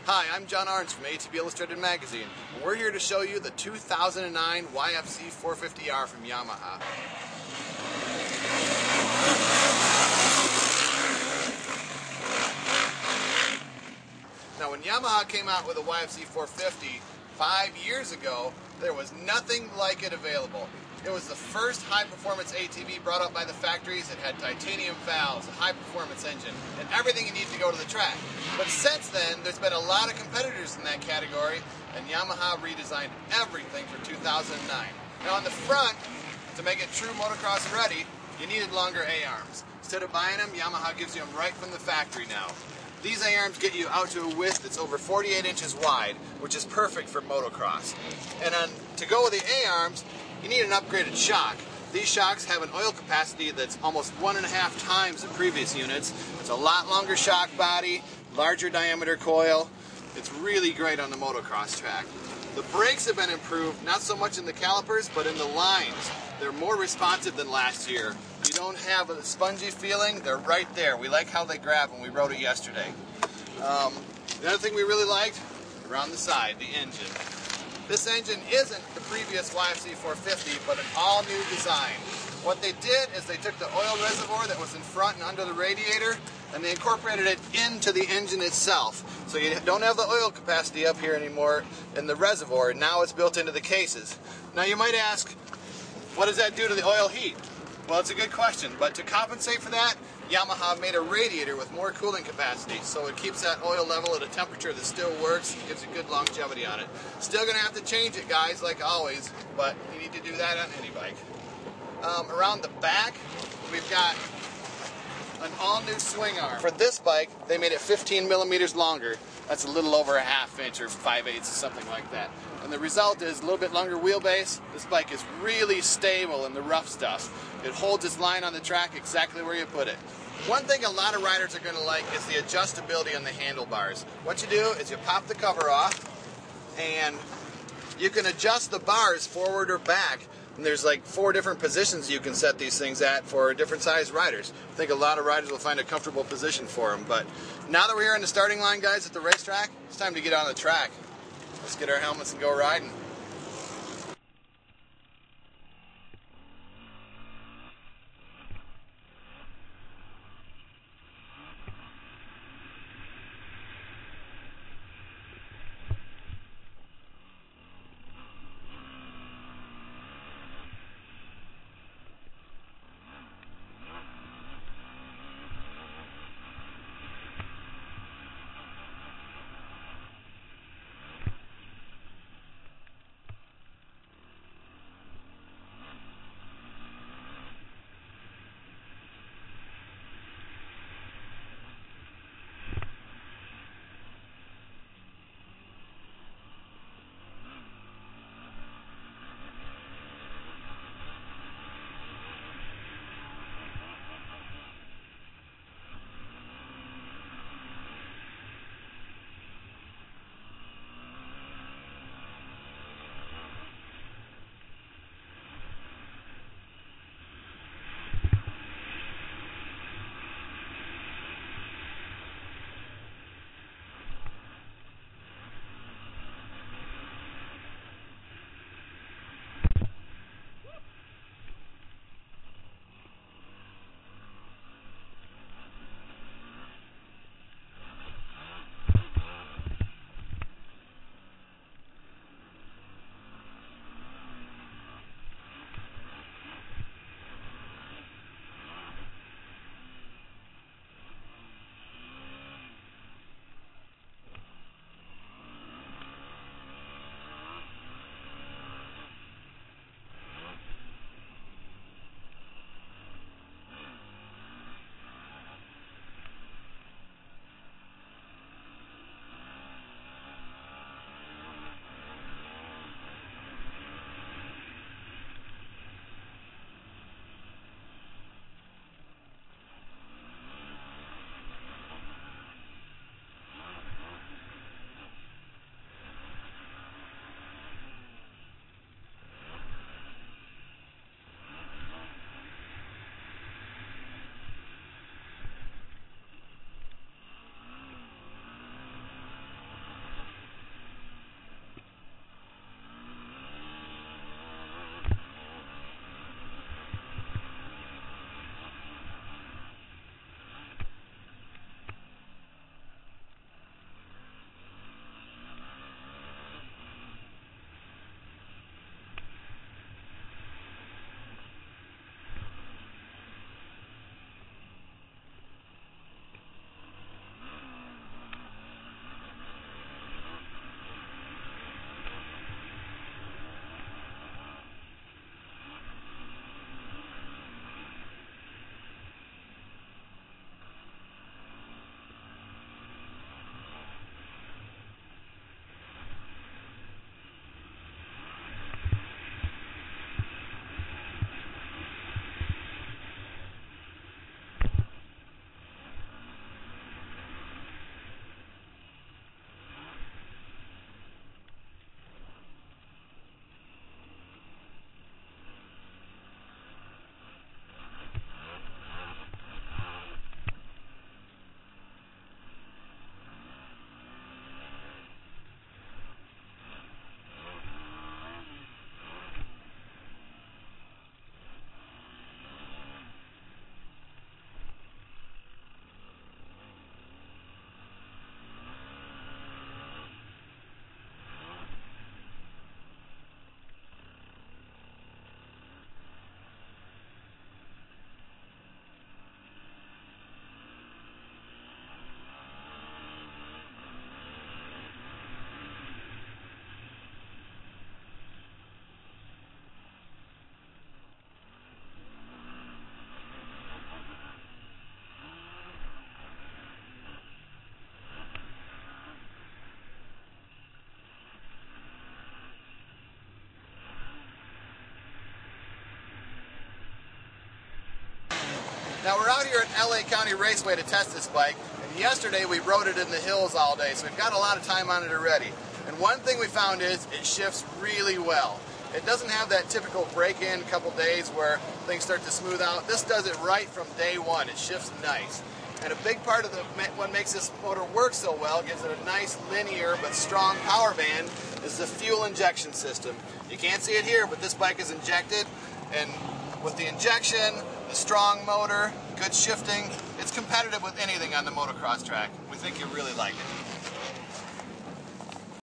Hi, I'm John Arns from ATV Illustrated Magazine, and we're here to show you the 2009 YFZ450R from Yamaha. Now, when Yamaha came out with a YFZ450 5 years ago, there was nothing like it available. It was the first high-performance ATV brought up by the factories. It had titanium valves, a high-performance engine, and everything you need to go to the track. But since then, there's been a lot of competitors in that category, and Yamaha redesigned everything for 2009. Now on the front, to make it true motocross ready, you needed longer A-arms. Instead of buying them, Yamaha gives you them right from the factory now. These A-arms get you out to a width that's over 48 inches wide, which is perfect for motocross. And to go with the A-arms, you need an upgraded shock. These shocks have an oil capacity that's almost 1.5 times the previous units. It's a lot longer shock body, larger diameter coil. It's really great on the motocross track. The brakes have been improved, not so much in the calipers, but in the lines. They're more responsive than last year. You don't have a spongy feeling, they're right there. We like how they grab when we rode it yesterday. The other thing we really liked, around the side, the engine. This engine isn't the previous YFZ450, but an all-new design. What they did is they took the oil reservoir that was in front and under the radiator, and they incorporated it into the engine itself. So you don't have the oil capacity up here anymore in the reservoir, now it's built into the cases. Now you might ask, what does that do to the oil heat? Well, it's a good question, but to compensate for that, Yamaha made a radiator with more cooling capacity, so it keeps that oil level at a temperature that still works, gives you good longevity on it. Still going to have to change it, guys, like always, but you need to do that on any bike. Around the back, we've got an all-new swing arm. For this bike, they made it 15 millimeters longer. That's a little over 1/2 inch or 5/8 or something like that. And the result is a little bit longer wheelbase. This bike is really stable in the rough stuff. It holds its line on the track exactly where you put it. One thing a lot of riders are going to like is the adjustability on the handlebars. What you do is you pop the cover off and you can adjust the bars forward or back. And there's like 4 different positions you can set these things at for different size riders. I think a lot of riders will find a comfortable position for them. But now that we're here in the starting line, guys, at the racetrack, it's time to get on the track. Let's get our helmets and go riding. Now we're out here at LA County Raceway to test this bike, and yesterday we rode it in the hills all day, so we've got a lot of time on it already. And one thing we found is it shifts really well. It doesn't have that typical break-in couple days where things start to smooth out. This does it right from day one. It shifts nice. And a big part of what makes this motor work so well, gives it a nice linear but strong power band, is the fuel injection system. You can't see it here, but this bike is injected, and with the injection, the strong motor, good shifting, it's competitive with anything on the motocross track. We think you'll really like it.